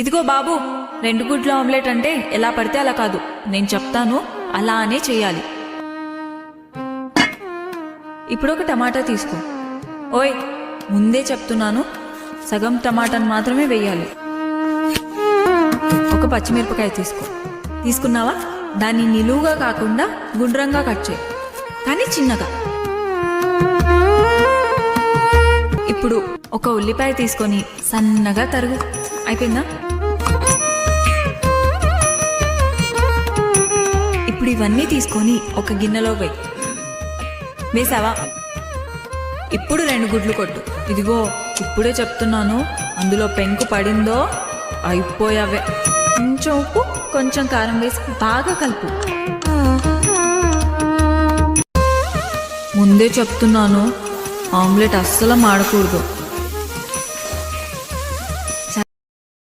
ఇదిగో బాబు, 2 గుడ్ల ఆమ్లెట్ అంటే ఎలా పడితే అలా కాదు. నేను చెప్తాను అలానే చేయాలి. ఇప్పుడు ఒక టమాటా తీసుకో. ఓయ్, ముందే చెప్తున్నాను, సగం టమాటాను మాత్రమే వేయాలి. ఒక పచ్చిమిరపకాయ తీసుకో. తీసుకున్నావా? దాన్ని నిలువుగా కాకుండా గుండ్రంగా కట్ చేయి, కానీ చిన్నగా. ఇప్పుడు ఒక ఉల్లిపాయ తీసుకొని సన్నగా తరుగు. అయిపోయిందా? ఇప్పుడు ఇవన్నీ తీసుకొని ఒక గిన్నెలో వేసావా? ఇప్పుడు 2 గుడ్లు కొట్టు. ఇదిగో ఇప్పుడే చెప్తున్నాను, అందులో పెంకు పడిందో అయిపోయావే. కొంచెం ఉప్పు, కొంచెం కారం వేసి బాగా కలుపు. ముందే చెప్తున్నాను, ఆమ్లెట్ అస్సలు మాడకూడదు.